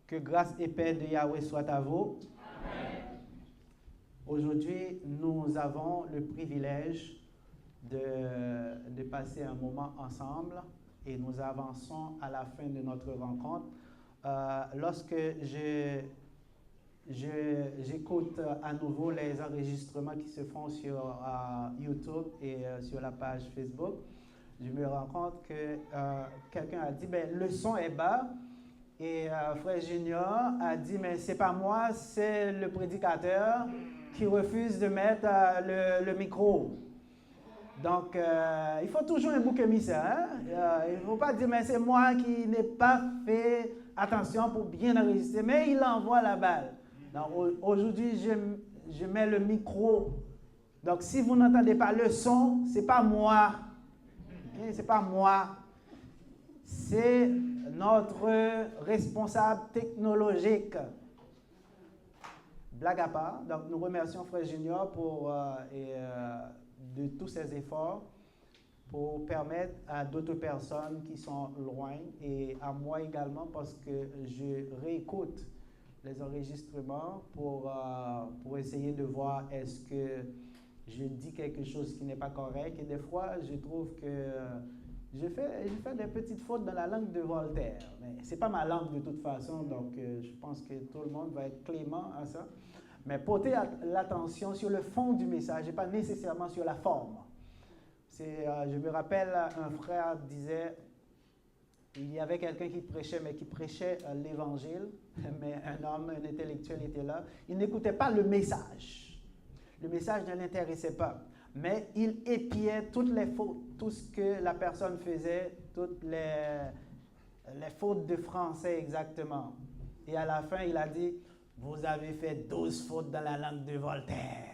Que grâce et paix de Yahweh soit à vous. Amen. Aujourd'hui, nous avons le privilège de passer un moment ensemble et nous avançons à la fin de notre rencontre. Lorsque j'écoute à nouveau les enregistrements qui se font sur YouTube et sur la page Facebook, je me rends compte que quelqu'un a dit, ben, le son est bas. Et Frère Junior a dit, mais c'est pas moi, c'est le prédicateur qui refuse de mettre le micro. Donc, il faut toujours un bouc émissaire. Il ne faut pas dire, mais c'est moi qui n'ai pas fait attention pour bien enregistrer. Mais il envoie la balle. Donc, aujourd'hui, je mets le micro. Donc, si vous n'entendez pas le son, ce n'est pas moi. Okay? Ce n'est pas moi. C'est notre responsable technologique. Blague à part, donc nous remercions Frère Junior de tous ses efforts pour permettre à d'autres personnes qui sont loin et à moi également parce que je réécoute les enregistrements pour essayer de voir est-ce que je dis quelque chose qui n'est pas correct et des fois je trouve que je fais des petites fautes dans la langue de Voltaire, mais ce n'est pas ma langue de toute façon, donc je pense que tout le monde va être clément à ça. Mais portez l'attention sur le fond du message et pas nécessairement sur la forme. Je me rappelle, un frère disait, il y avait quelqu'un qui prêchait, mais qui prêchait l'évangile, mais un homme, un intellectuel était là. Il n'écoutait pas le message. Le message ne l'intéressait pas. Mais il épiait toutes les fautes, tout ce que la personne faisait, toutes les fautes de français exactement. Et à la fin, il a dit, vous avez fait 12 fautes dans la langue de Voltaire.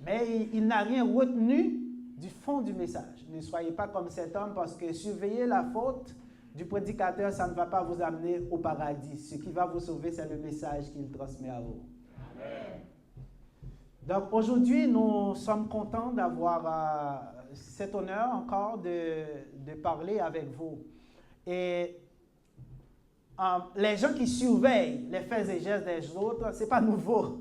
Mais il n'a rien retenu du fond du message. Ne soyez pas comme cet homme parce que surveiller la faute du prédicateur, ça ne va pas vous amener au paradis. Ce qui va vous sauver, c'est le message qu'il transmet à vous. Amen. Donc aujourd'hui, nous sommes contents d'avoir cet honneur encore de parler avec vous. Et les gens qui surveillent les faits et gestes des autres, ce n'est pas nouveau.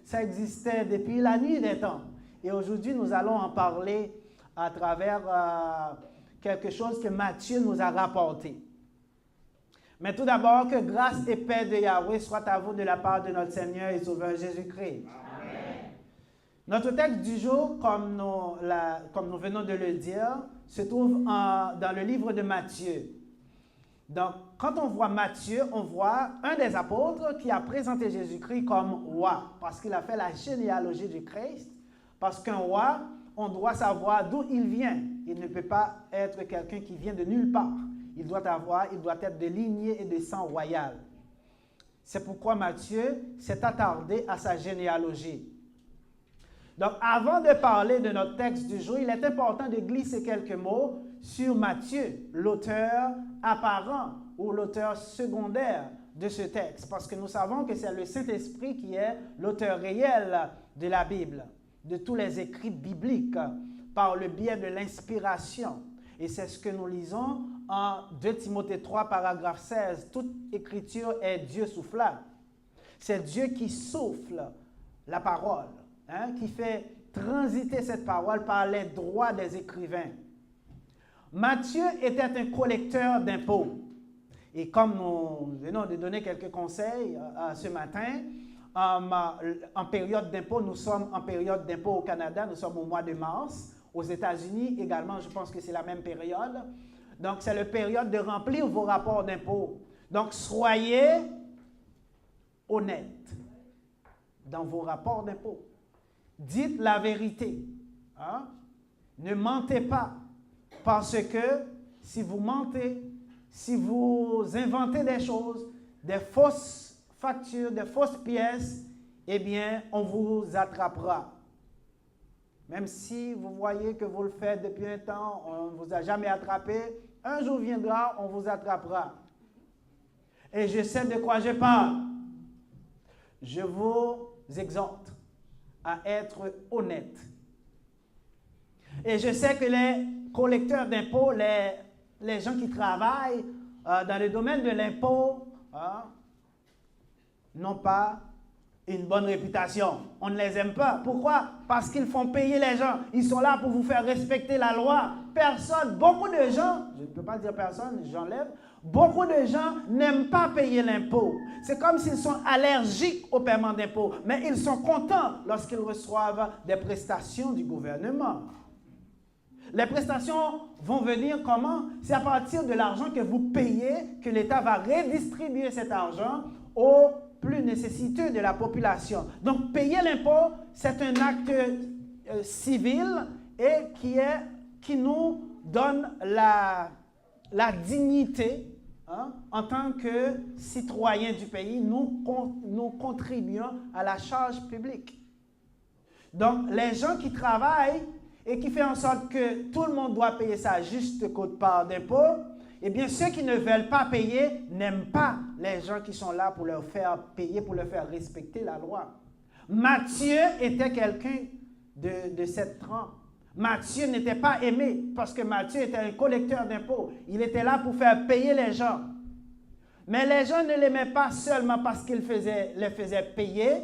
Ça existait depuis la nuit des temps. Et aujourd'hui, nous allons en parler à travers quelque chose que Matthieu nous a rapporté. Mais tout d'abord, que grâce et paix de Yahweh soit à vous de la part de notre Seigneur et Sauveur Jésus-Christ. Notre texte du jour, comme nous venons de le dire, se trouve dans le livre de Matthieu. Donc, quand on voit Matthieu, on voit un des apôtres qui a présenté Jésus-Christ comme roi, parce qu'il a fait la généalogie du Christ. Parce qu'un roi, on doit savoir d'où il vient. Il ne peut pas être quelqu'un qui vient de nulle part. Il doit être de lignée et de sang royal. C'est pourquoi Matthieu s'est attardé à sa généalogie. Donc, avant de parler de notre texte du jour, il est important de glisser quelques mots sur Matthieu, l'auteur apparent ou l'auteur secondaire de ce texte, parce que nous savons que c'est le Saint-Esprit qui est l'auteur réel de la Bible, de tous les écrits bibliques, par le biais de l'inspiration. Et c'est ce que nous lisons en 2 Timothée 3, paragraphe 16. Toute écriture est Dieu soufflante. C'est Dieu qui souffle la parole. Qui fait transiter cette parole par les droits des écrivains. Matthieu était un collecteur d'impôts. Et comme nous venons de donner quelques conseils ce matin, en période d'impôt, nous sommes en période d'impôt au Canada, nous sommes au mois de mars. Aux États-Unis également, je pense que c'est la même période. Donc, c'est la période de remplir vos rapports d'impôt. Donc, soyez honnêtes dans vos rapports d'impôt. Dites la vérité. Ne mentez pas. Parce que si vous mentez, si vous inventez des choses, des fausses factures, des fausses pièces, eh bien, on vous attrapera. Même si vous voyez que vous le faites depuis un temps, on ne vous a jamais attrapé, un jour viendra, on vous attrapera. Et je sais de quoi je parle. Je vous exhorte à être honnête. Et je sais que les collecteurs d'impôts, les gens qui travaillent dans le domaine de l'impôt, n'ont pas une bonne réputation. On ne les aime pas. Pourquoi? Parce qu'ils font payer les gens. Ils sont là pour vous faire respecter la loi. Personne, beaucoup de gens, je ne peux pas dire personne, j'enlève, beaucoup de gens n'aiment pas payer l'impôt. C'est comme s'ils sont allergiques au paiement d'impôts, mais ils sont contents lorsqu'ils reçoivent des prestations du gouvernement. Les prestations vont venir comment? C'est à partir de l'argent que vous payez que l'État va redistribuer cet argent aux plus nécessiteux de la population. Donc, payer l'impôt, c'est un acte civil et qui nous donne la dignité en tant que citoyens du pays. Nous contribuons à la charge publique. Donc, les gens qui travaillent et qui font en sorte que tout le monde doit payer sa juste quote-part d'impôt, eh bien, ceux qui ne veulent pas payer n'aiment pas les gens qui sont là pour leur faire payer, pour leur faire respecter la loi. Matthieu était quelqu'un de cette trempe. Matthieu n'était pas aimé parce que Matthieu était un collecteur d'impôts. Il était là pour faire payer les gens. Mais les gens ne l'aimaient pas seulement parce qu'il les faisait payer,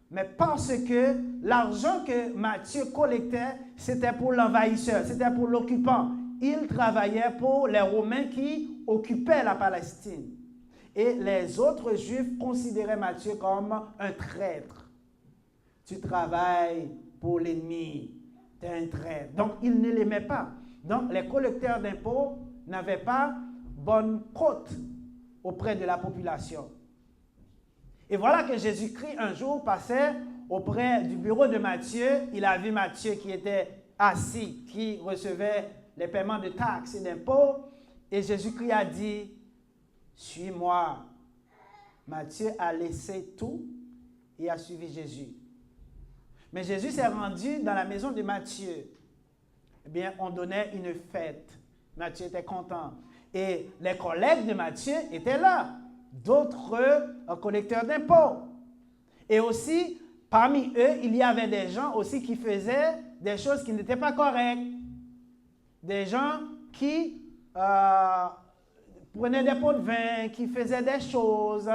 mais parce que l'argent que Matthieu collectait, c'était pour l'envahisseur, c'était pour l'occupant. Il travaillait pour les Romains qui occupaient la Palestine. Et les autres Juifs considéraient Matthieu comme un traître. Tu travailles pour l'ennemi, tu es un traître. Donc, ils ne l'aimaient pas. Donc, les collecteurs d'impôts n'avaient pas bonne cote auprès de la population. Et voilà que Jésus-Christ, un jour, passait auprès du bureau de Matthieu. Il a vu Matthieu qui était assis, qui recevait les paiements de taxes et d'impôts. Et Jésus-Christ a dit, « Suis-moi. » Matthieu a laissé tout et a suivi Jésus. Mais Jésus s'est rendu dans la maison de Matthieu. Eh bien, on donnait une fête. Matthieu était content. Et les collègues de Matthieu étaient là. D'autres collecteurs d'impôts. Et aussi, parmi eux, il y avait des gens aussi qui faisaient des choses qui n'étaient pas correctes. Des gens qui prenaient des pots de vin, qui faisaient des choses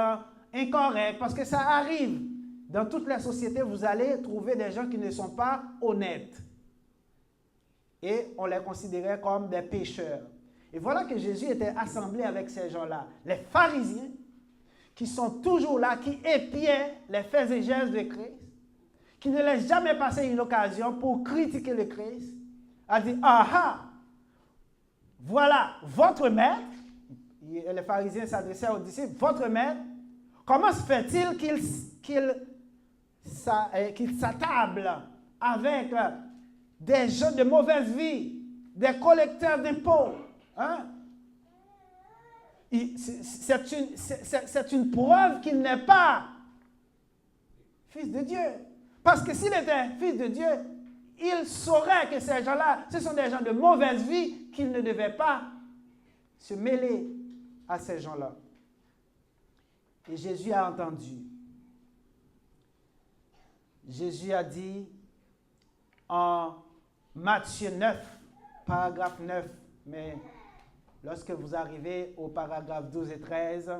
incorrectes, parce que ça arrive. Dans toutes les sociétés, vous allez trouver des gens qui ne sont pas honnêtes. Et on les considérait comme des pécheurs. Et voilà que Jésus était assemblé avec ces gens-là. Les pharisiens, qui sont toujours là, qui épiaient les faits et gestes de Christ, qui ne laissent jamais passer une occasion pour critiquer le Christ, a dit, « Ah, voilà votre maître. » Et les pharisiens s'adressaient aux disciples, « Votre maître, comment se fait-il qu'il s'attable avec des gens de mauvaise vie, des collecteurs d'impôts? » C'est une preuve qu'il n'est pas fils de Dieu. Parce que s'il était fils de Dieu, il saurait que ces gens-là, ce sont des gens de mauvaise vie, qu'il ne devait pas se mêler à ces gens-là. Et Jésus a entendu. Jésus a dit en Matthieu 9, paragraphe 9, mais lorsque vous arrivez au paragraphe 12 et 13,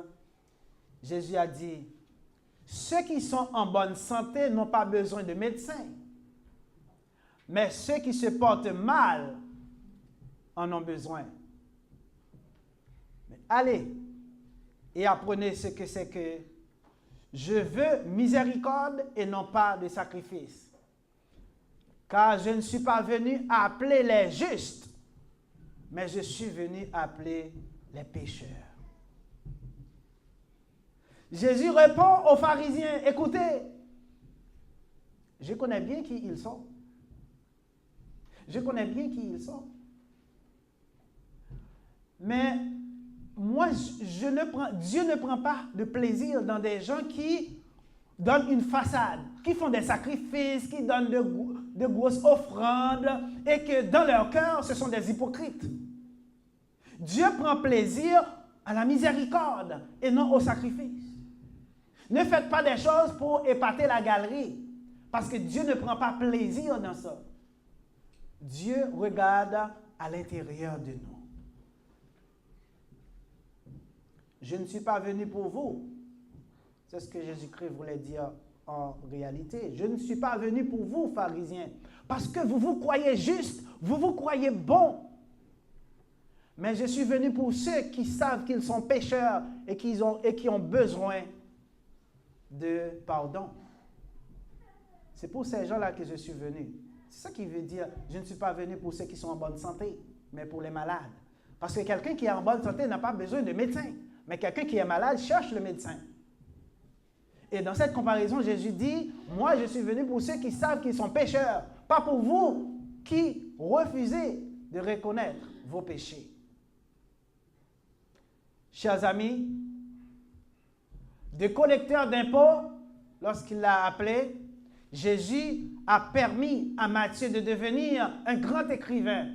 Jésus a dit, « Ceux qui sont en bonne santé n'ont pas besoin de médecin, mais ceux qui se portent mal en ont besoin. Mais allez et apprenez ce que c'est que je veux miséricorde et non pas de sacrifice, car je ne suis pas venu appeler les justes, mais je suis venu appeler les pécheurs. » Jésus répond aux pharisiens, « Écoutez, je connais bien qui ils sont. Je connais bien qui ils sont. Mais moi, Dieu ne prend pas de plaisir dans des gens qui donnent une façade, qui font des sacrifices, qui donnent de grosses offrandes et que dans leur cœur, ce sont des hypocrites. Dieu prend plaisir à la miséricorde et non au sacrifice. Ne faites pas des choses pour épater la galerie, parce que Dieu ne prend pas plaisir dans ça. Dieu regarde à l'intérieur de nous. je ne suis pas venu pour vous. C'est ce que Jésus-Christ voulait dire en réalité. Je ne suis pas venu pour vous, pharisiens, parce que vous vous croyez juste, vous vous croyez bon. Mais je suis venu pour ceux qui savent qu'ils sont pécheurs et qui ont besoin de pardon. C'est pour ces gens-là que je suis venu. C'est ça qui veut dire, je ne suis pas venu pour ceux qui sont en bonne santé, mais pour les malades. Parce que quelqu'un qui est en bonne santé n'a pas besoin de médecin. Mais quelqu'un qui est malade cherche le médecin. Et dans cette comparaison, Jésus dit, moi je suis venu pour ceux qui savent qu'ils sont pécheurs, pas pour vous qui refusez de reconnaître vos péchés. Chers amis, de collecteur d'impôts, lorsqu'il l'a appelé, Jésus a permis à Matthieu de devenir un grand écrivain,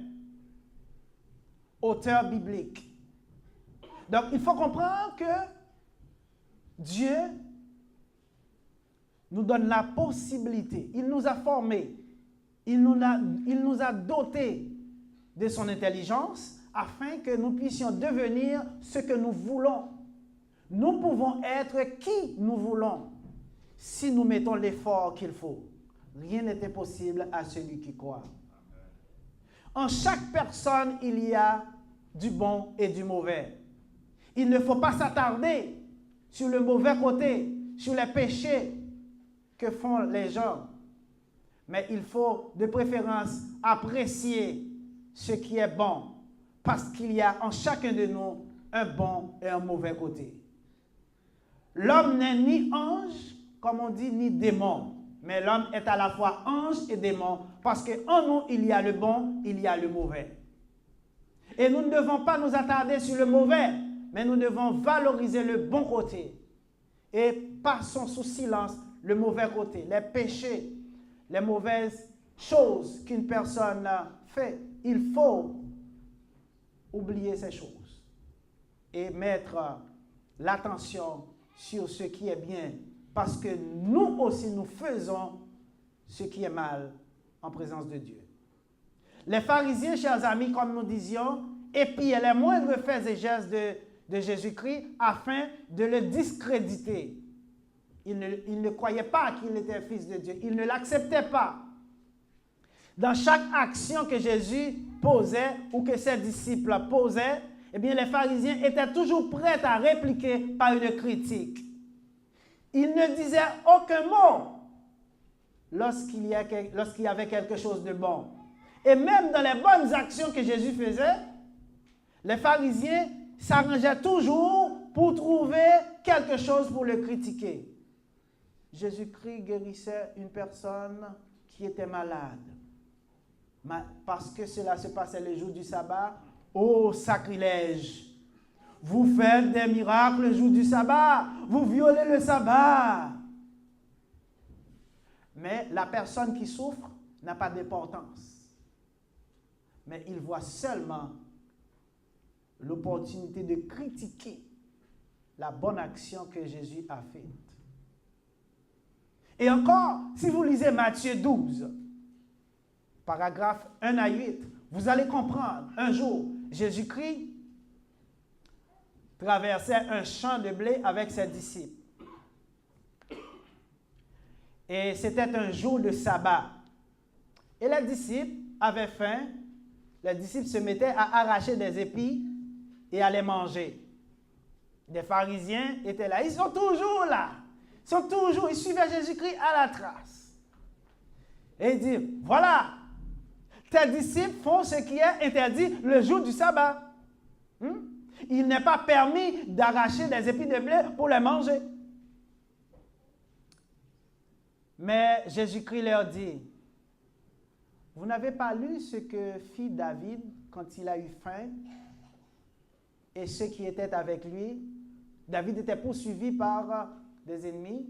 auteur biblique. Donc, il faut comprendre que Dieu nous donne la possibilité, il nous a formés, il nous a dotés de son intelligence afin que nous puissions devenir ce que nous voulons. Nous pouvons être qui nous voulons si nous mettons l'effort qu'il faut. Rien n'est impossible à celui qui croit. En chaque personne, il y a du bon et du mauvais. Il ne faut pas s'attarder sur le mauvais côté, sur les péchés que font les gens. Mais il faut de préférence apprécier ce qui est bon, parce qu'il y a en chacun de nous un bon et un mauvais côté. L'homme n'est ni ange, comme on dit, ni démon. Mais l'homme est à la fois ange et démon, parce qu'en nous, il y a le bon, il y a le mauvais. Et nous ne devons pas nous attarder sur le mauvais, mais nous devons valoriser le bon côté. Et passons sous silence le mauvais côté, les péchés, les mauvaises choses qu'une personne fait. Il faut oublier ces choses et mettre l'attention sur ce qui est bien, parce que nous aussi nous faisons ce qui est mal en présence de Dieu. Les pharisiens, chers amis, comme nous disions, épiaient les moindres faits et gestes de Jésus-Christ afin de le discréditer. Ils ne croyaient pas qu'il était fils de Dieu. Ils ne l'acceptaient pas. Dans chaque action que Jésus posait ou que ses disciples posaient, eh bien, les pharisiens étaient toujours prêts à répliquer par une critique. Ils ne disaient aucun mot lorsqu'il y avait quelque chose de bon. Et même dans les bonnes actions que Jésus faisait, les pharisiens s'arrangeaient toujours pour trouver quelque chose pour le critiquer. Jésus-Christ guérissait une personne qui était malade. Parce que cela se passait le jour du sabbat. Oh, sacrilège! Vous faites des miracles le jour du sabbat. Vous violez le sabbat. Mais la personne qui souffre n'a pas d'importance. Mais il voit seulement l'opportunité de critiquer la bonne action que Jésus a faite. Et encore, si vous lisez Matthieu 12, paragraphe 1 à 8, vous allez comprendre, un jour, Jésus-Christ traversait un champ de blé avec ses disciples. Et c'était un jour de sabbat. Et les disciples avaient faim. Les disciples se mettaient à arracher des épis et à les manger. Des pharisiens étaient là. Ils sont toujours là. Ils suivaient Jésus-Christ à la trace. Et il dit, voilà, tes disciples font ce qui est interdit le jour du sabbat. Il n'est pas permis d'arracher des épis de blé pour les manger. Mais Jésus-Christ leur dit, vous n'avez pas lu ce que fit David quand il a eu faim et ceux qui étaient avec lui? David était poursuivi par des ennemis.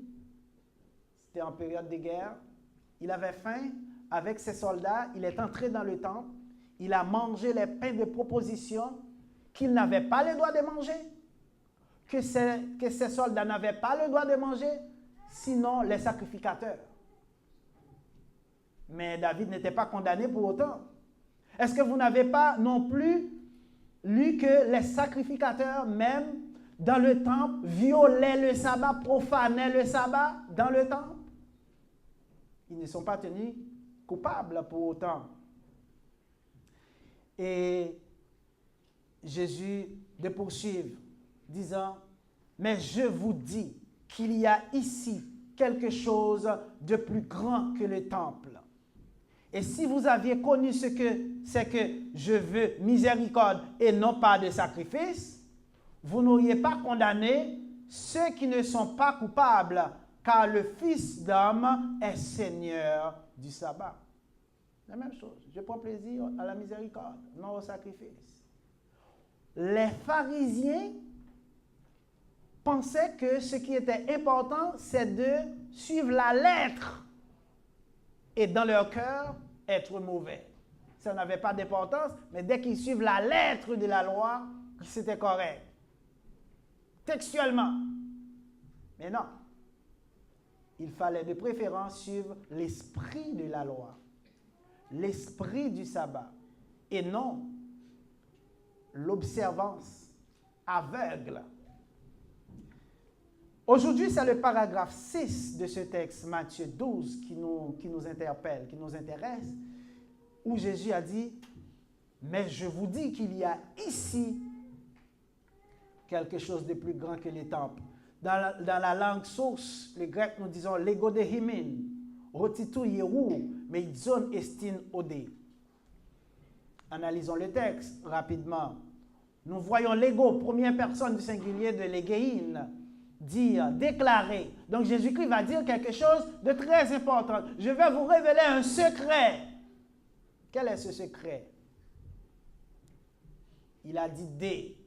C'était en période de guerre. Il avait faim avec ses soldats. Il est entré dans le temple. Il a mangé les pains de proposition qu'il n'avait pas le droit de manger, que ses soldats n'avaient pas le droit de manger, sinon les sacrificateurs. Mais David n'était pas condamné pour autant. Est-ce que vous n'avez pas non plus lu que les sacrificateurs même dans le temple, violaient le sabbat, profanaient le sabbat dans le temple. Ils ne sont pas tenus coupables pour autant. Et Jésus de poursuivre, disant, mais je vous dis qu'il y a ici quelque chose de plus grand que le temple. Et si vous aviez connu ce que c'est que je veux miséricorde et non pas de sacrifice, vous n'auriez pas condamné ceux qui ne sont pas coupables, car le Fils d'homme est Seigneur du sabbat. La même chose, je prends plaisir à la miséricorde, non au sacrifice. Les pharisiens pensaient que ce qui était important, c'est de suivre la lettre et dans leur cœur, être mauvais. Ça n'avait pas d'importance, mais dès qu'ils suivent la lettre de la loi, c'était correct. Textuellement. Mais non. Il fallait de préférence suivre l'esprit de la loi, l'esprit du sabbat, et non l'observance aveugle. Aujourd'hui, c'est le paragraphe 6 de ce texte, Matthieu 12, qui nous interpelle, qui nous intéresse, où Jésus a dit, mais je vous dis qu'il y a ici quelque chose de plus grand que les temples. Dans la langue source, les Grecs, nous disons l'ego de himin, rotitu yerou, mais idzon estin ode. Analysons le texte rapidement. Nous voyons l'ego, première personne du singulier de l'égéine, dire, déclarer. Donc Jésus-Christ va dire quelque chose de très important. Je vais vous révéler un secret. Quel est ce secret? Il a dit D.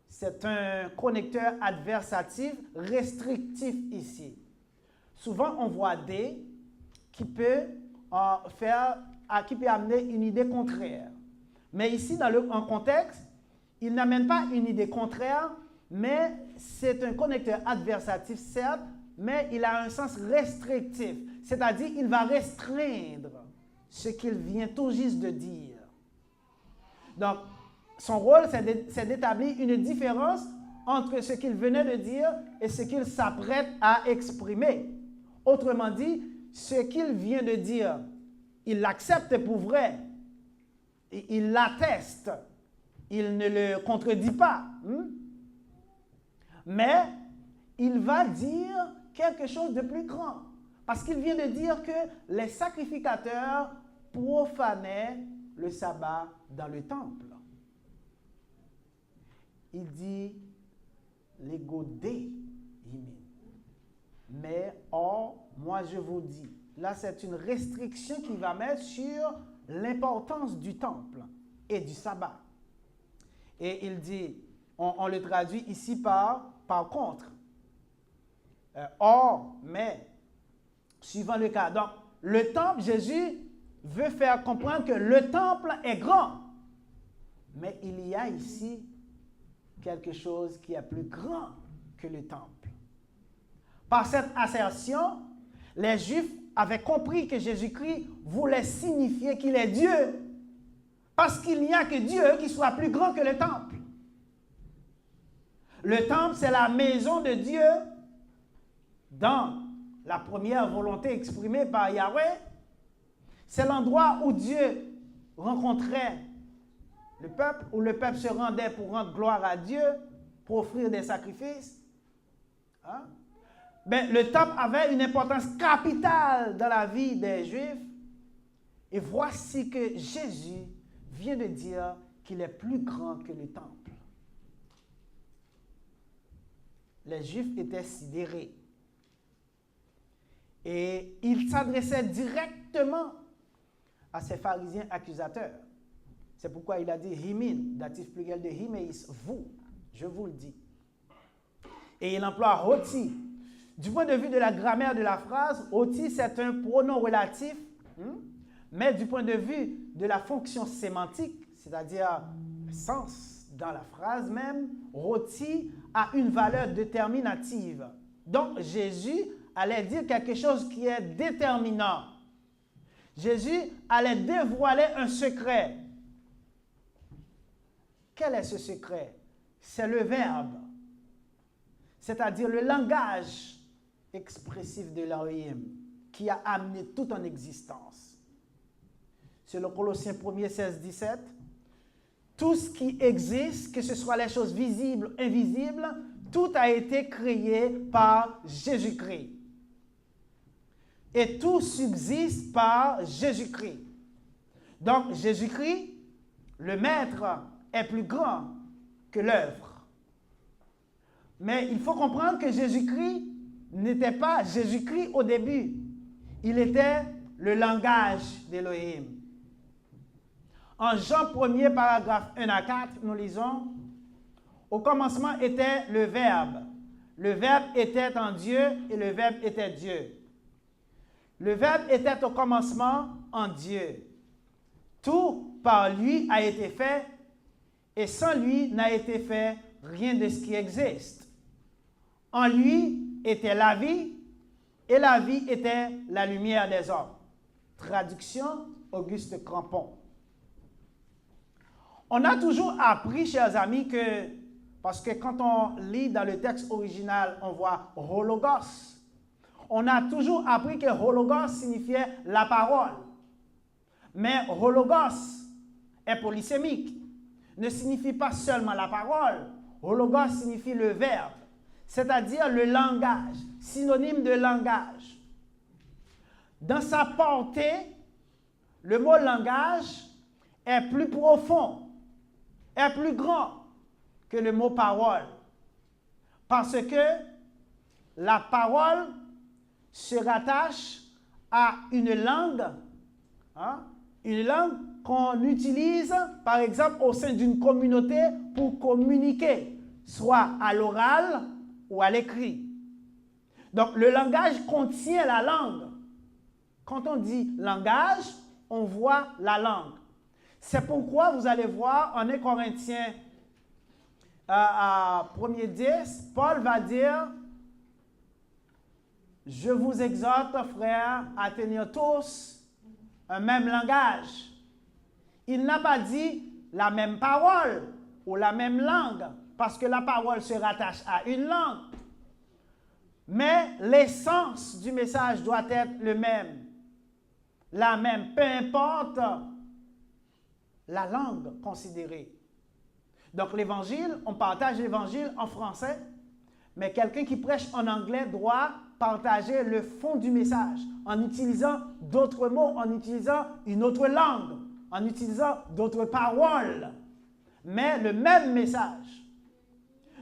C'est un connecteur adversatif restrictif ici. Souvent, on voit D qui peut amener une idée contraire. Mais ici, dans un contexte, il n'amène pas une idée contraire, mais c'est un connecteur adversatif, certes, mais il a un sens restrictif. C'est-à-dire, il va restreindre ce qu'il vient tout juste de dire. Donc, son rôle, c'est d'établir une différence entre ce qu'il venait de dire et ce qu'il s'apprête à exprimer. Autrement dit, ce qu'il vient de dire, il l'accepte pour vrai. Il l'atteste. Il ne le contredit pas. Mais il va dire quelque chose de plus grand. Parce qu'il vient de dire que les sacrificateurs profanaient le sabbat dans le temple. Il dit l'ego de himin. Mais or, moi je vous dis, là c'est une restriction qu'il va mettre sur l'importance du temple et du sabbat. Et il dit, on le traduit ici par contre. Or, mais, suivant le cas. Donc, le temple, Jésus veut faire comprendre que le temple est grand. Mais il y a ici quelque chose qui est plus grand que le temple. Par cette assertion, les Juifs avaient compris que Jésus-Christ voulait signifier qu'il est Dieu. Parce qu'il n'y a que Dieu qui soit plus grand que le temple. Le temple, c'est la maison de Dieu dans la première volonté exprimée par Yahweh. C'est l'endroit où Dieu rencontrait le peuple, où le peuple se rendait pour rendre gloire à Dieu, pour offrir des sacrifices. Hein? Mais le temple avait une importance capitale dans la vie des Juifs. Et voici que Jésus vient de dire qu'il est plus grand que le temple. Les Juifs étaient sidérés. Et il s'adressait directement à ces pharisiens accusateurs. C'est pourquoi il a dit himin, datif pluriel de himeis, vous, je vous le dis. Et il emploie hoti. Du point de vue de la grammaire de la phrase, hoti c'est un pronom relatif, mais du point de vue de la fonction sémantique, c'est-à-dire le sens dans la phrase même, hoti a une valeur déterminative. Donc Jésus allait dire quelque chose qui est déterminant. Jésus allait dévoiler un secret. Quel est ce secret? C'est le verbe. c'est-à-dire le langage expressif de l'Elohim qui a amené tout en existence. Selon Colossiens 1, 16, 17, tout ce qui existe, que ce soit les choses visibles ou invisibles, tout a été créé par Jésus-Christ. Et tout subsiste par Jésus-Christ. Donc, Jésus-Christ, le Maître, est plus grand que l'œuvre. Mais il faut comprendre que Jésus-Christ n'était pas Jésus-Christ au début. Il était le langage d'Élohim. En Jean 1er, paragraphe 1 à 4, nous lisons, « Au commencement était le Verbe. Le Verbe était en Dieu et le Verbe était Dieu. Le Verbe était au commencement en Dieu. Tout par lui a été fait et sans lui n'a été fait rien de ce qui existe. En lui était la vie et la vie était la lumière des hommes. » Traduction, Auguste Crampon. On a toujours appris, chers amis, que, parce que quand on lit dans le texte original, on voit hologos. On a toujours appris que hologos signifiait la parole. Mais hologos est polysémique. Ne signifie pas seulement la parole. Hologos signifie le verbe, c'est-à-dire le langage, synonyme de langage. Dans sa portée, le mot langage est plus profond, est plus grand que le mot parole. Parce que la parole se rattache à une langue qu'on utilise, par exemple, au sein d'une communauté pour communiquer, soit à l'oral ou à l'écrit. Donc, le langage contient la langue. Quand on dit langage, on voit la langue. C'est pourquoi vous allez voir en 1 Corinthiens 1:10, Paul va dire « Je vous exhorte, frères, à tenir tous un même langage. » Il n'a pas dit la même parole ou la même langue, parce que la parole se rattache à une langue. Mais l'essence du message doit être le même, la même, peu importe la langue considérée. Donc l'évangile, on partage l'évangile en français, mais quelqu'un qui prêche en anglais doit partager le fond du message en utilisant d'autres mots, en utilisant une autre langue, en utilisant d'autres paroles, mais le même message.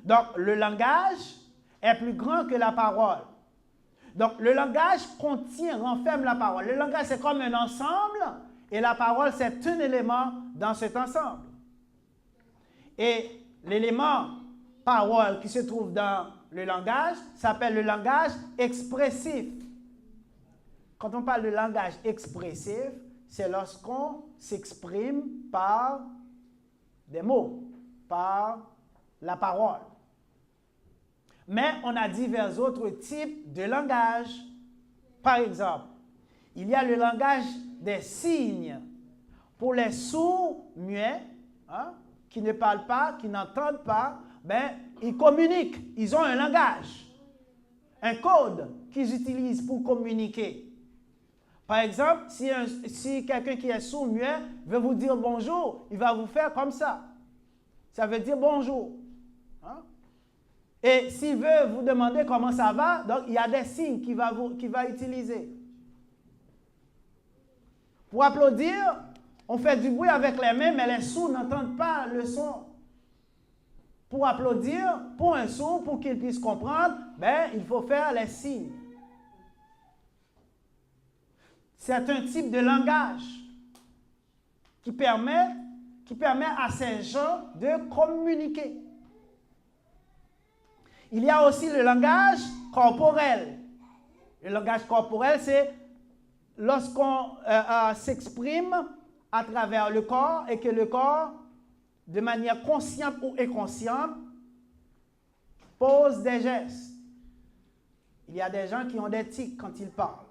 Donc le langage est plus grand que la parole. Donc le langage renferme la parole. Le langage c'est comme un ensemble et la parole c'est un élément dans cet ensemble. Et l'élément parole qui se trouve dans le langage s'appelle le langage expressif. Quand on parle de langage expressif, c'est lorsqu'on s'exprime par des mots, par la parole. Mais on a divers autres types de langage. Par exemple, il y a le langage des signes. Pour les sourds, muets, qui ne parlent pas, qui n'entendent pas, ils communiquent. Ils ont un langage, un code qu'ils utilisent pour communiquer. Par exemple, si quelqu'un qui est sourd, muet, veut vous dire bonjour, il va vous faire comme ça. Ça veut dire bonjour. Et s'il veut vous demander comment ça va, donc il y a des signes qu'il va utiliser. Pour applaudir, on fait du bruit avec les mains, mais les sourds n'entendent pas le son. Pour applaudir, pour un sourd, pour qu'il puisse comprendre, il faut faire les signes. C'est un type de langage qui permet à ces gens de communiquer. Il y a aussi le langage corporel. Le langage corporel, c'est lorsqu'on s'exprime à travers le corps et que le corps, de manière consciente ou inconsciente, pose des gestes. Il y a des gens qui ont des tics quand ils parlent.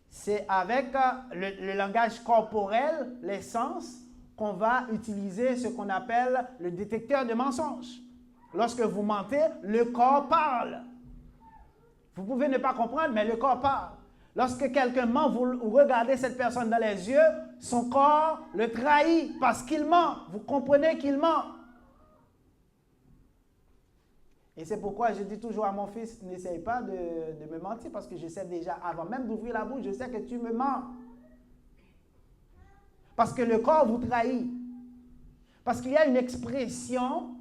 C'est avec le langage corporel, les sens, qu'on va utiliser ce qu'on appelle le détecteur de mensonges. lorsque vous mentez, le corps parle. Vous pouvez ne pas comprendre, mais le corps parle. Lorsque quelqu'un ment, vous regardez cette personne dans les yeux, son corps le trahit parce qu'il ment. Vous comprenez qu'il ment. Et c'est pourquoi je dis toujours à mon fils, n'essaye pas de me mentir parce que je sais déjà, avant même d'ouvrir la bouche, je sais que tu me mens. Parce que le corps vous trahit. Parce qu'il y a une expression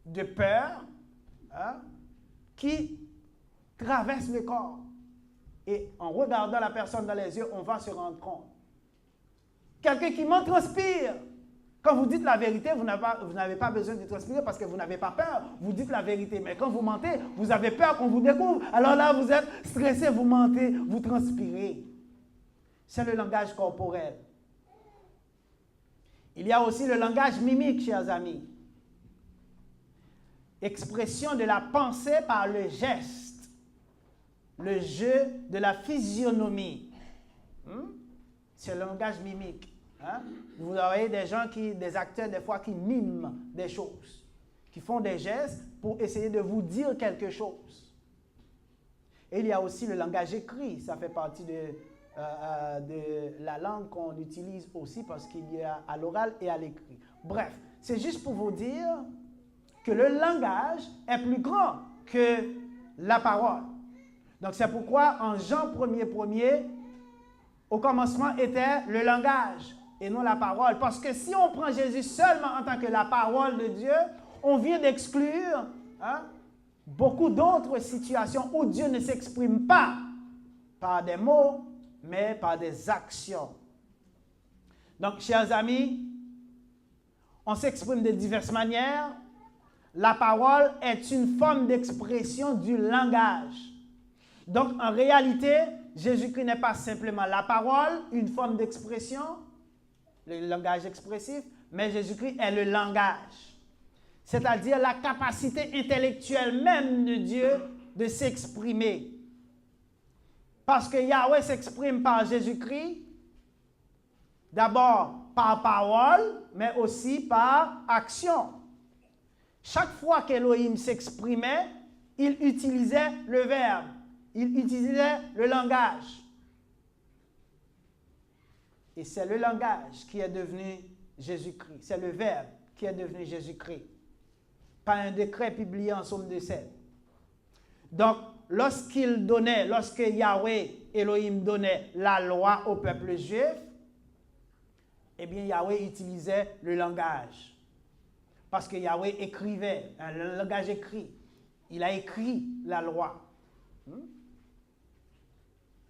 de peur qui traverse le corps. Et en regardant la personne dans les yeux, on va se rendre compte. Quelqu'un qui ment transpire. Quand vous dites la vérité, vous n'avez pas besoin de transpirer parce que vous n'avez pas peur. Vous dites la vérité. Mais quand vous mentez, vous avez peur qu'on vous découvre. Alors là, vous êtes stressé, vous mentez, vous transpirez. C'est le langage corporel. Il y a aussi le langage mimique, chers amis. Expression de la pensée par le geste. Le jeu de la physionomie. C'est le langage mimique. Vous aurez des gens, des acteurs des fois qui miment des choses, qui font des gestes pour essayer de vous dire quelque chose. Et il y a aussi le langage écrit. Ça fait partie de la langue qu'on utilise aussi parce qu'il y a à l'oral et à l'écrit. Bref, c'est juste pour vous dire que le langage est plus grand que la parole. Donc, c'est pourquoi en Jean 1er, au commencement était le langage et non la parole. Parce que si on prend Jésus seulement en tant que la parole de Dieu, on vient d'exclure beaucoup d'autres situations où Dieu ne s'exprime pas par des mots, mais par des actions. Donc, chers amis, on s'exprime de diverses manières. La parole est une forme d'expression du langage. Donc, en réalité, Jésus-Christ n'est pas simplement la parole, une forme d'expression, le langage expressif, mais Jésus-Christ est le langage. C'est-à-dire la capacité intellectuelle même de Dieu de s'exprimer. Parce que Yahweh s'exprime par Jésus-Christ, d'abord par parole, mais aussi par action. Chaque fois qu'Élohim s'exprimait, il utilisait le verbe. Il utilisait le langage. Et c'est le langage qui est devenu Jésus-Christ. C'est le verbe qui est devenu Jésus-Christ. Par un décret publié en Psaume 2:7. Donc, lorsque Yahweh, Elohim donnait la loi au peuple juif, eh bien, Yahweh utilisait le langage. Parce que Yahweh écrivait, le langage écrit. Il a écrit la loi.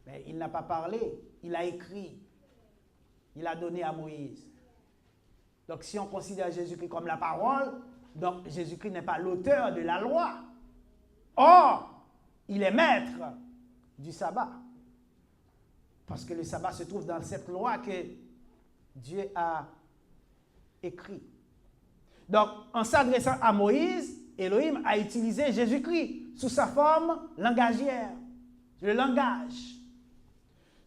Mais il n'a pas parlé, il a écrit. Il a donné à Moïse. Donc, si on considère Jésus-Christ comme la parole, donc Jésus-Christ n'est pas l'auteur de la loi. Or, il est maître du sabbat. Parce que le sabbat se trouve dans cette loi que Dieu a écrite. Donc, en s'adressant à Moïse, Elohim a utilisé Jésus-Christ sous sa forme langagière, le langage.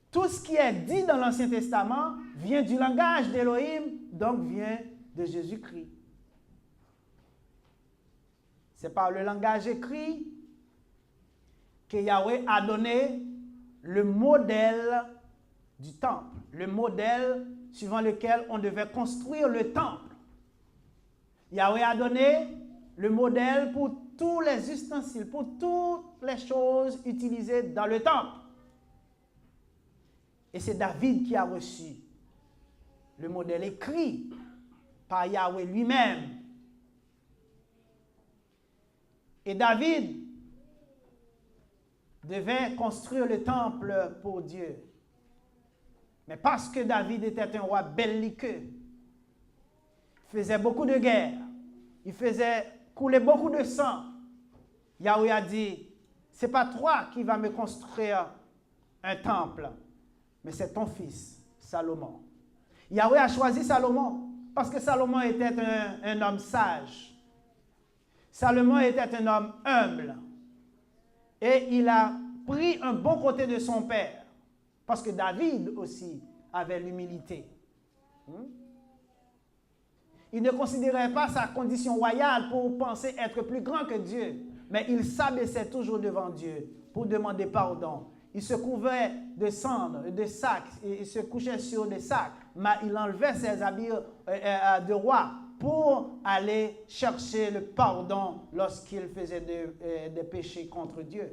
Tout ce qui est dit dans l'Ancien Testament vient du langage d'Elohim, donc vient de Jésus-Christ. C'est par le langage écrit que Yahweh a donné le modèle du temple, le modèle suivant lequel on devait construire le temple. Yahweh a donné le modèle pour tous les ustensiles, pour toutes les choses utilisées dans le temple. Et c'est David qui a reçu le modèle écrit par Yahweh lui-même. Et David devait construire le temple pour Dieu. Mais parce que David était un roi belliqueux, il faisait beaucoup de guerres, il faisait couler beaucoup de sang, Yahweh a dit, c'est pas toi qui vas me construire un temple, mais c'est ton fils, Salomon. Yahweh a choisi Salomon parce que Salomon était un homme sage. Salomon était un homme humble. Et il a pris un bon côté de son père. Parce que David aussi avait l'humilité. Il ne considérait pas sa condition royale pour penser être plus grand que Dieu, mais il s'abaissait toujours devant Dieu pour demander pardon. Il se couvrait de cendres, de sacs, il se couchait sur des sacs, mais il enlevait ses habits de roi pour aller chercher le pardon lorsqu'il faisait des péchés contre Dieu.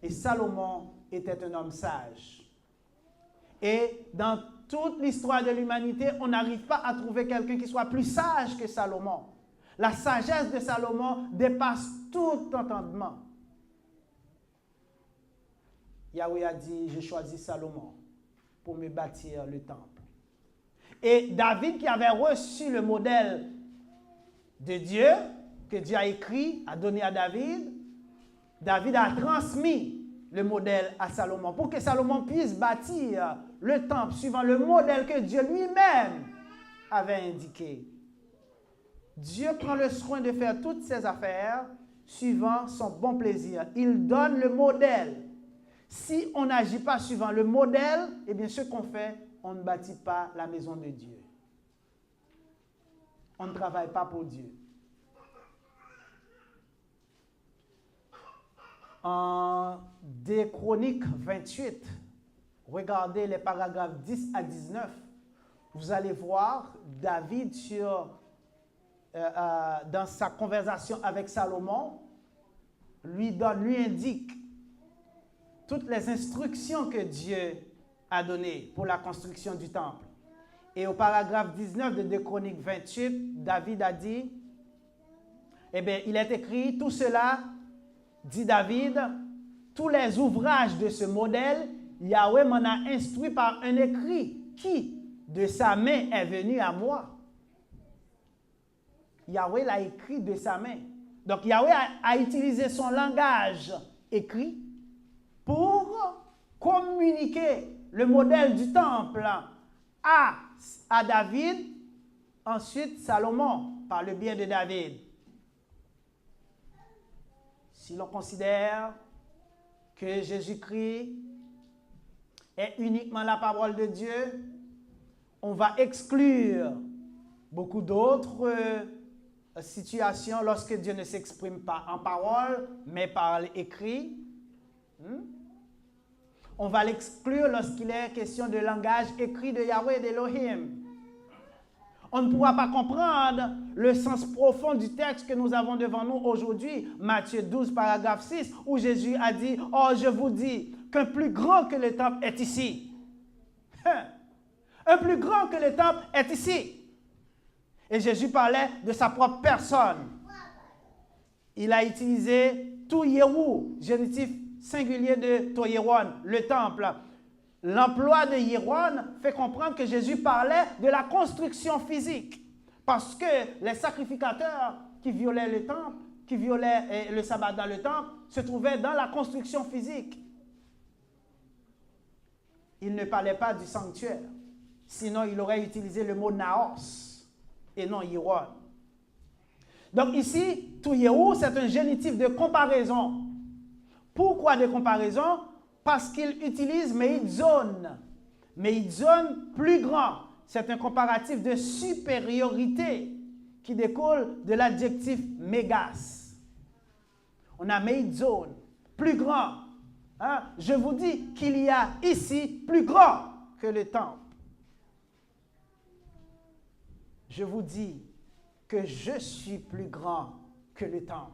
Et Salomon était un homme sage. Et dans toute l'histoire de l'humanité, on n'arrive pas à trouver quelqu'un qui soit plus sage que Salomon. La sagesse de Salomon dépasse tout entendement. Yahweh a dit, j'ai choisi Salomon pour me bâtir le temple. Et David, qui avait reçu le modèle de Dieu, que Dieu a écrit, a donné à David, David a transmis le modèle à Salomon pour que Salomon puisse bâtir le temple suivant le modèle que Dieu lui-même avait indiqué. Dieu prend le soin de faire toutes ses affaires suivant son bon plaisir. Il donne le modèle. Si on n'agit pas suivant le modèle, eh bien ce qu'on fait, on ne bâtit pas la maison de Dieu. On ne travaille pas pour Dieu. En 2 Chroniques 28, regardez les paragraphes 10 à 19, vous allez voir David dans sa conversation avec Salomon, lui indique toutes les instructions que Dieu a données pour la construction du temple. Et au paragraphe 19 de 2 Chroniques 28, David a dit, eh bien, il est écrit, tout cela, dit David, tous les ouvrages de ce modèle, Yahweh m'en a instruit par un écrit qui, de sa main, est venu à moi. Yahweh l'a écrit de sa main. Donc, Yahweh a utilisé son langage écrit pour communiquer le modèle du temple à David, ensuite Salomon, par le biais de David. Si l'on considère que Jésus-Christ est uniquement la parole de Dieu, on va exclure beaucoup d'autres situations lorsque Dieu ne s'exprime pas en parole, mais par l'écrit. On va l'exclure lorsqu'il est question de langage écrit de Yahweh et d'Elohim. On ne pourra pas comprendre le sens profond du texte que nous avons devant nous aujourd'hui, Matthieu 12, paragraphe 6, où Jésus a dit, « Oh, je vous dis qu'un plus grand que le temple est ici. » Un plus grand que le temple est ici. Et Jésus parlait de sa propre personne. Il a utilisé Toyerou, génitif singulier de Toyeron, le temple. L'emploi de Yéron fait comprendre que Jésus parlait de la construction physique. Parce que les sacrificateurs qui violaient le temple, qui violaient le sabbat dans le temple, se trouvaient dans la construction physique. Il ne parlait pas du sanctuaire. Sinon, il aurait utilisé le mot naos et non Yéron. Donc ici, Touyehou, c'est un génitif de comparaison. Pourquoi de comparaison? Parce qu'il utilise meidzon. Meidzon plus grand. C'est un comparatif de supériorité qui découle de l'adjectif mégas. On a meidzon, plus grand. Hein? Je vous dis qu'il y a ici plus grand que le temple. Je vous dis que je suis plus grand que le temple.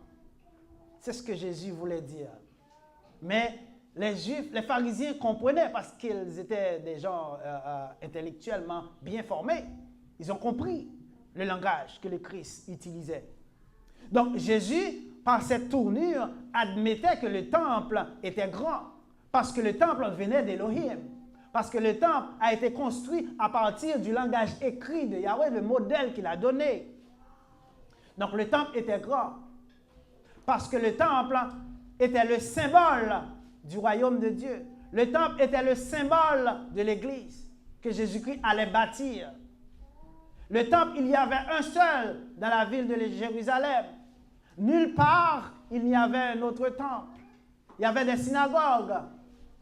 C'est ce que Jésus voulait dire. Mais les Juifs, les pharisiens comprenaient parce qu'ils étaient des gens intellectuellement bien formés. Ils ont compris le langage que le Christ utilisait. Donc Jésus, par cette tournure, admettait que le temple était grand parce que le temple venait d'Élohim. Parce que le temple a été construit à partir du langage écrit de Yahweh, le modèle qu'il a donné. Donc le temple était grand parce que le temple était le symbole du royaume de Dieu. Le temple était le symbole de l'Église que Jésus-Christ allait bâtir. Le temple, il y avait un seul dans la ville de Jérusalem. Nulle part, il n'y avait un autre temple. Il y avait des synagogues,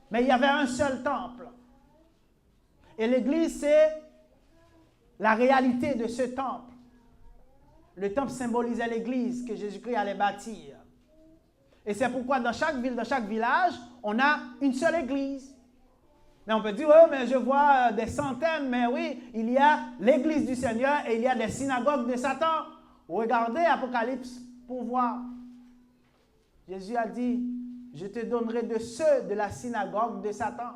mais il y avait un seul temple. Et l'Église, c'est la réalité de ce temple. Le temple symbolisait l'église que Jésus-Christ allait bâtir. Et c'est pourquoi dans chaque ville, dans chaque village, on a une seule église. Mais on peut dire, oh, mais je vois des centaines, mais oui, il y a l'église du Seigneur et il y a des synagogues de Satan. Regardez Apocalypse pour voir. Jésus a dit, je te donnerai de ceux de la synagogue de Satan.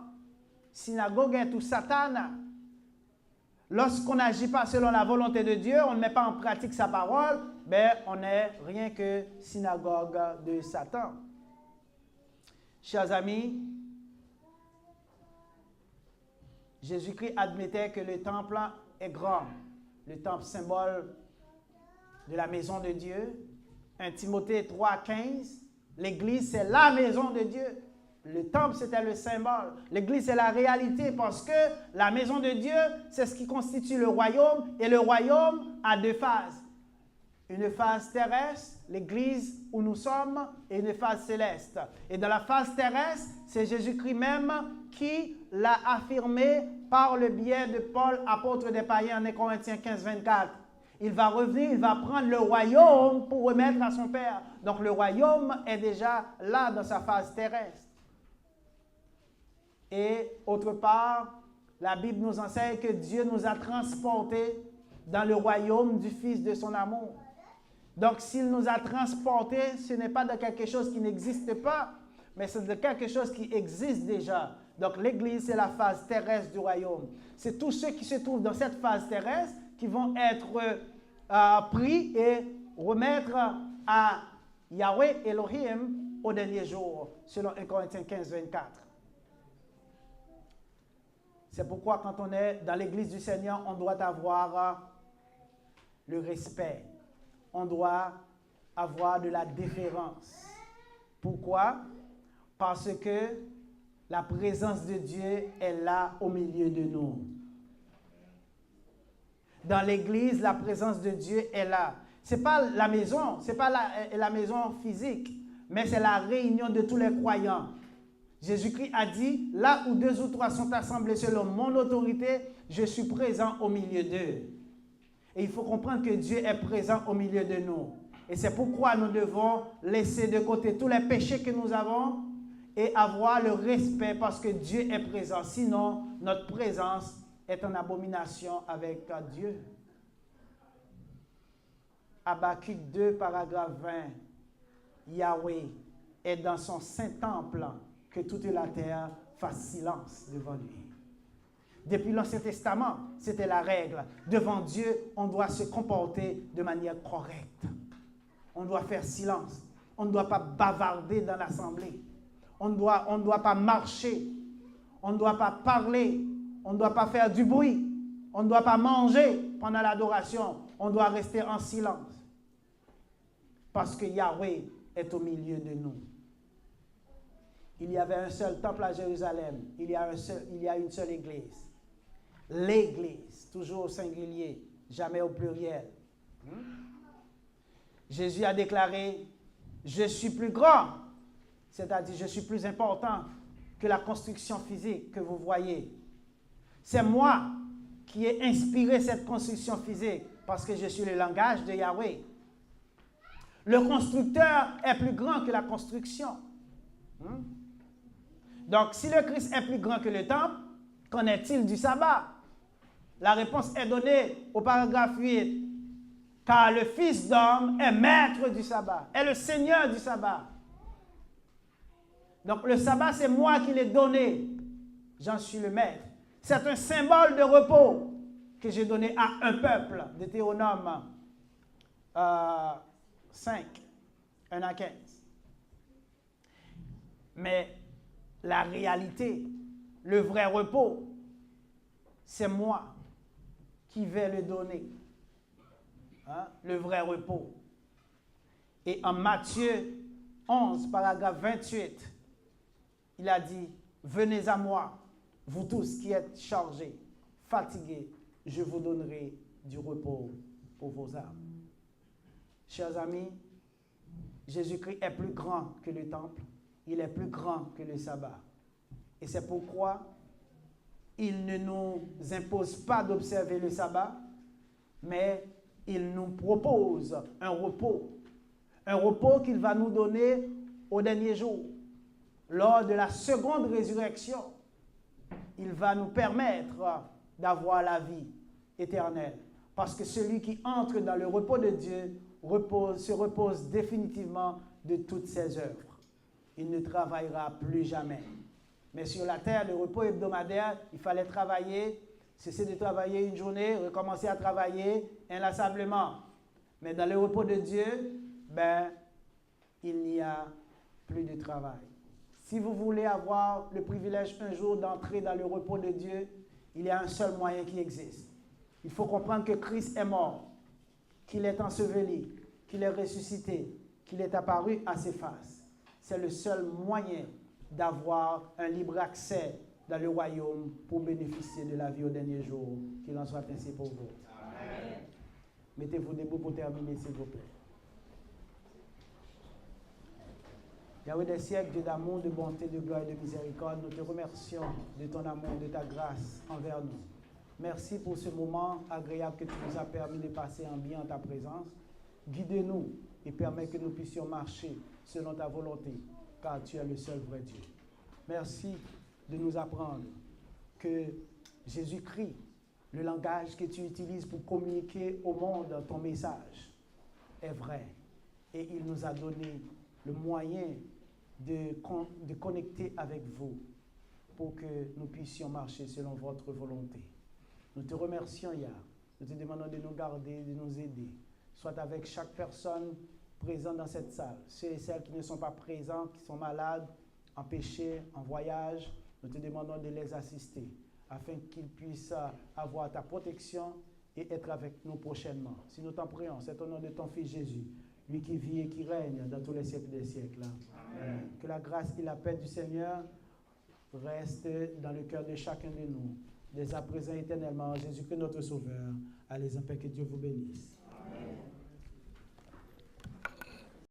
Synagogue est tout Satan. Lorsqu'on n'agit pas selon la volonté de Dieu, on ne met pas en pratique sa parole, ben on n'est rien que synagogue de Satan. Chers amis, Jésus-Christ admettait que le temple est grand. Le temple symbole de la maison de Dieu. 1 Timothée 3,15, l'église c'est la maison de Dieu. Le temple, c'était le symbole. L'église, c'est la réalité parce que la maison de Dieu, c'est ce qui constitue le royaume. Et le royaume a deux phases. Une phase terrestre, l'église où nous sommes, et une phase céleste. Et dans la phase terrestre, c'est Jésus-Christ même qui l'a affirmé par le biais de Paul, apôtre des païens, en 1 Corinthiens 15, 24. Il va revenir, il va prendre le royaume pour remettre à son Père. Donc le royaume est déjà là dans sa phase terrestre. Et autre part, la Bible nous enseigne que Dieu nous a transportés dans le royaume du Fils de son amour. Donc, s'il nous a transportés, ce n'est pas de quelque chose qui n'existe pas, mais c'est de quelque chose qui existe déjà. Donc, l'Église, c'est la phase terrestre du royaume. C'est tous ceux qui se trouvent dans cette phase terrestre qui vont être pris et remettre à Yahweh Elohim au dernier jour, selon 1 Corinthiens 15, 24. C'est pourquoi quand on est dans l'église du Seigneur, on doit avoir le respect. On doit avoir de la déférence. Pourquoi? Parce que la présence de Dieu est là au milieu de nous. Dans l'église, la présence de Dieu est là. Ce n'est pas la maison, ce n'est pas la maison physique, mais c'est la réunion de tous les croyants. Jésus-Christ a dit, là où 2 ou 3 sont assemblés selon mon autorité, je suis présent au milieu d'eux. Et il faut comprendre que Dieu est présent au milieu de nous. Et c'est pourquoi nous devons laisser de côté tous les péchés que nous avons et avoir le respect parce que Dieu est présent. Sinon, notre présence est en abomination avec Dieu. Habakkuk 2, paragraphe 20. Yahweh est dans son saint temple. Que toute la terre fasse silence devant lui. Depuis l'Ancien Testament, c'était la règle. Devant Dieu, on doit se comporter de manière correcte. On doit faire silence. On ne doit pas bavarder dans l'assemblée. On ne doit pas marcher. On ne doit pas parler. On ne doit pas faire du bruit. On ne doit pas manger pendant l'adoration. On doit rester en silence. Parce que Yahweh est au milieu de nous. Il y avait un seul temple à Jérusalem. Il y a une seule église. L'église, toujours au singulier, jamais au pluriel. Jésus a déclaré, je suis plus grand, c'est-à-dire je suis plus important que la construction physique que vous voyez. C'est moi qui ai inspiré cette construction physique parce que je suis le langage de Yahweh. Le constructeur est plus grand que la construction. Donc, si le Christ est plus grand que le temple, qu'en est-il du sabbat? La réponse est donnée au paragraphe 8. Car le Fils d'homme est maître du sabbat, est le Seigneur du sabbat. Donc, le sabbat, c'est moi qui l'ai donné. J'en suis le maître. C'est un symbole de repos que j'ai donné à un peuple. Deutéronome 5, 1 à 15. Mais la réalité, le vrai repos, c'est moi qui vais le donner. Le vrai repos. Et en Matthieu 11, paragraphe 28, il a dit, « Venez à moi, vous tous qui êtes chargés, fatigués, je vous donnerai du repos pour vos âmes. » Chers amis, Jésus-Christ est plus grand que le temple. Il est plus grand que le sabbat. Et c'est pourquoi il ne nous impose pas d'observer le sabbat, mais il nous propose un repos qu'il va nous donner au dernier jour. Lors de la seconde résurrection, il va nous permettre d'avoir la vie éternelle. Parce que celui qui entre dans le repos de Dieu se repose définitivement de toutes ses œuvres. Il ne travaillera plus jamais. Mais sur la terre, le repos hebdomadaire, il fallait travailler, cesser de travailler une journée, recommencer à travailler inlassablement. Mais dans le repos de Dieu, il n'y a plus de travail. Si vous voulez avoir le privilège un jour d'entrer dans le repos de Dieu, il y a un seul moyen qui existe. Il faut comprendre que Christ est mort, qu'il est enseveli, qu'il est ressuscité, qu'il est apparu à ses faces. C'est le seul moyen d'avoir un libre accès dans le royaume pour bénéficier de la vie au dernier jour. Qu'il en soit ainsi pour vous. Amen. Mettez-vous debout pour terminer, s'il vous plaît. Yahweh des siècles, Dieu d'amour, de bonté, de gloire et de miséricorde, nous te remercions de ton amour, de ta grâce envers nous. Merci pour ce moment agréable que tu nous as permis de passer en bien en ta présence. Guide-nous et permets que nous puissions marcher selon ta volonté, car tu es le seul vrai Dieu. Merci de nous apprendre que Jésus-Christ, le langage que tu utilises pour communiquer au monde ton message, est vrai. Et il nous a donné le moyen de connecter avec vous pour que nous puissions marcher selon votre volonté. Nous te remercions, Yah. Nous te demandons de nous garder, de nous aider. Soit avec chaque personne présente dans cette salle, ceux et celles qui ne sont pas présents, qui sont malades, en péché, en voyage, nous te demandons de les assister afin qu'ils puissent avoir ta protection et être avec nous prochainement. Si nous t'en prions, c'est au nom de ton Fils Jésus, lui qui vit et qui règne dans tous les siècles des siècles. Amen. Que la grâce et la paix du Seigneur restent dans le cœur de chacun de nous, dès à présent éternellement. Jésus-Christ notre Sauveur. Allez en paix, que Dieu vous bénisse.